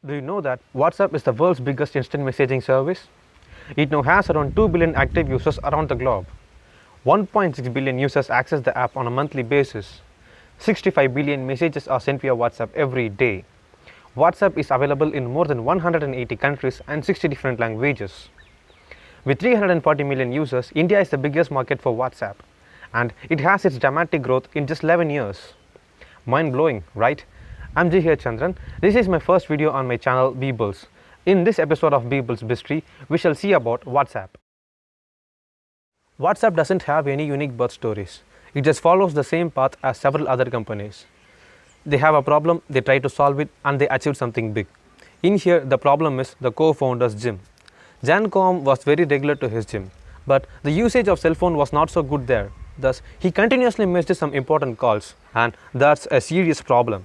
Do you know that WhatsApp is the world's biggest instant messaging service? It now has around 2 billion active users around the globe. 1.6 billion users access the app on a monthly basis. 65 billion messages are sent via WhatsApp every day. WhatsApp is available in more than 180 countries and 60 different languages. With 340 million users, India is the biggest market for WhatsApp, and it has its dramatic growth in just 11 years. Mind-blowing, right? I'm G.H. Chandran. This is my first video on my channel Beebles. In this episode of Beebles History, we shall see about WhatsApp. WhatsApp doesn't have any unique birth stories. It just follows the same path as several other companies. They have a problem, they try to solve it, and they achieve something big. In here, the problem is the co-founder's gym. Jan Koum was very regular to his gym, but the usage of cell phone was not so good there. Thus, he continuously missed some important calls, and that's a serious problem.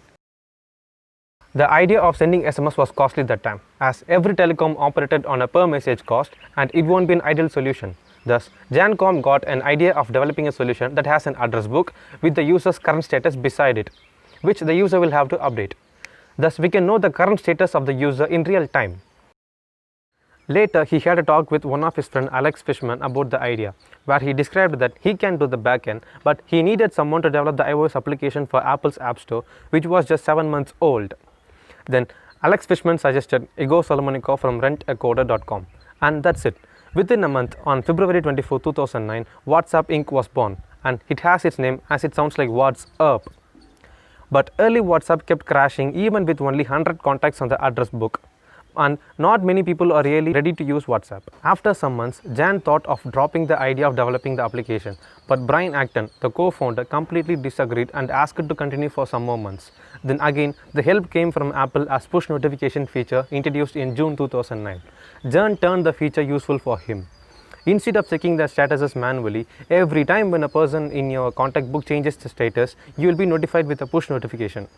The idea of sending SMS was costly that time, as every telecom operated on a per message cost, and it won't be an ideal solution. Thus, Jan Koum got an idea of developing a solution that has an address book with the user's current status beside it, which the user will have to update. Thus, we can know the current status of the user in real time. Later, he had a talk with one of his friend Alex Fishman about the idea, where he described that he can do the backend, but he needed someone to develop the iOS application for Apple's App Store, which was just 7 months old. Then Alex Fishman suggested Igor Solomonikov from rentacoder.com, and that's it. Within a month, on February 24, 2009, WhatsApp Inc. was born, and it has its name as it sounds like What's Up. But early WhatsApp kept crashing even with only 100 contacts on the address book, and not many people are really ready to use WhatsApp. After some months, Jan thought of dropping the idea of developing the application, but Brian Acton, the co-founder, completely disagreed and asked it to continue for some more months. Then again, the help came from Apple as push notification feature introduced in June 2009. Jan turned the feature useful for him. Instead of checking the statuses manually, every time when a person in your contact book changes the status, you will be notified with a push notification.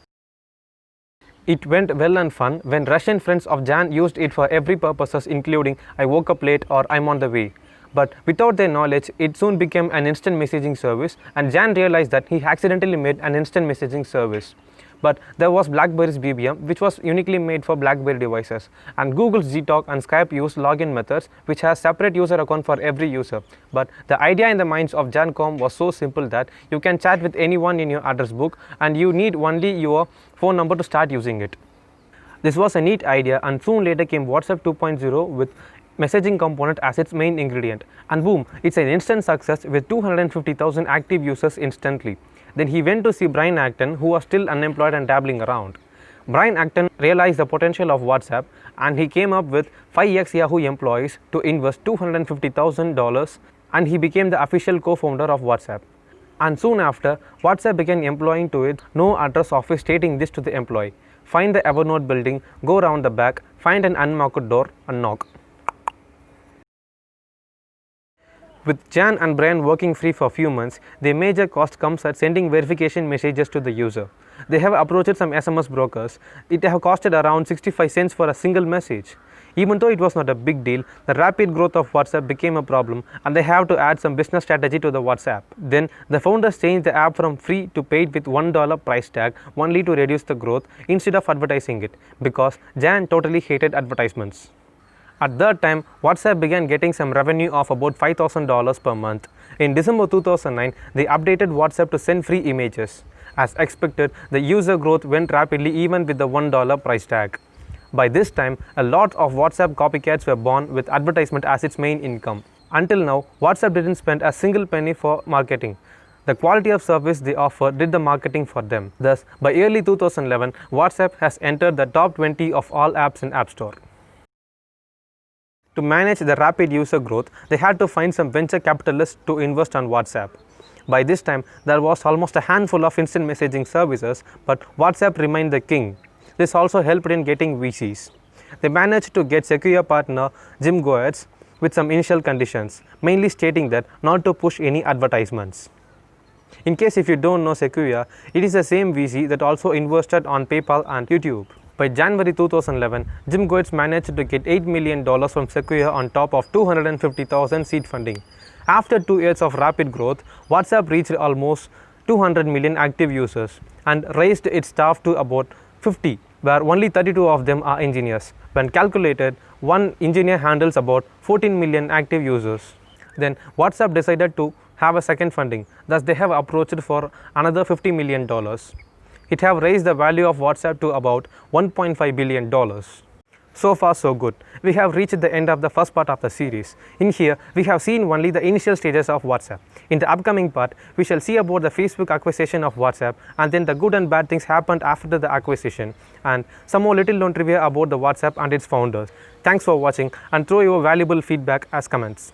It went well and fun when Russian friends of Jan used it for every purposes, including I woke up late or I'm on the way. But without their knowledge, it soon became an instant messaging service, and Jan realized that he accidentally made an instant messaging service. But there was BlackBerry's BBM, which was uniquely made for BlackBerry devices, and Google's Gtalk and Skype used login methods, which has separate user account for every user. But the idea in the minds of Jan Koum was so simple that you can chat with anyone in your address book, and you need only your phone number to start using it. This was a neat idea, and soon later came WhatsApp 2.0 with messaging component as its main ingredient, and boom, it's an instant success with 250,000 active users instantly. Then he went to see Brian Acton, who was still unemployed and dabbling around. Brian Acton realized the potential of WhatsApp, and he came up with 5 ex-Yahoo employees to invest $250,000, and he became the official co-founder of WhatsApp. And soon after, WhatsApp began employing to it no address office, stating this to the employee: find the Evernote building, go round the back, find an unmarked door and knock. With Jan and Brian working free for a few months, their major cost comes at sending verification messages to the user. They have approached some SMS brokers. It have costed around 65 cents for a single message. Even though it was not a big deal, the rapid growth of WhatsApp became a problem, and they have to add some business strategy to the WhatsApp. Then the founders changed the app from free to paid with $1 price tag, only to reduce the growth instead of advertising it, because Jan totally hated advertisements. At that time, WhatsApp began getting some revenue of about $5,000 per month. In December 2009, they updated WhatsApp to send free images. As expected, the user growth went rapidly even with the $1 price tag. By this time, a lot of WhatsApp copycats were born with advertisement as its main income. Until now, WhatsApp didn't spend a single penny for marketing. The quality of service they offer did the marketing for them. Thus, by early 2011, WhatsApp has entered the top 20 of all apps in App Store. To manage the rapid user growth, they had to find some venture capitalists to invest on WhatsApp. By this time, there was almost a handful of instant messaging services, but WhatsApp remained the king. This also helped in getting VCs. They managed to get Sequoia partner Jim Goetz with some initial conditions, mainly stating that not to push any advertisements. In case if you don't know Sequoia, it is the same VC that also invested on PayPal and YouTube. By January 2011, Jim Goetz managed to get $8 million from Sequoia on top of $250,000 seed funding. After 2 years of rapid growth, WhatsApp reached almost 200 million active users and raised its staff to about 50. where only 32 of them are engineers. When calculated, one engineer handles about 14 million active users. Then WhatsApp decided to have a second funding, thus they have approached for another $50 million. It have raised the value of WhatsApp to about $1.5 billion. So far so good. We have reached the end of the first part of the series. In here, we have seen only the initial stages of WhatsApp. In the upcoming part, we shall see about the Facebook acquisition of WhatsApp, and then the good and bad things happened after the acquisition, and some more little known trivia about the WhatsApp and its founders. Thanks for watching, and throw your valuable feedback as comments.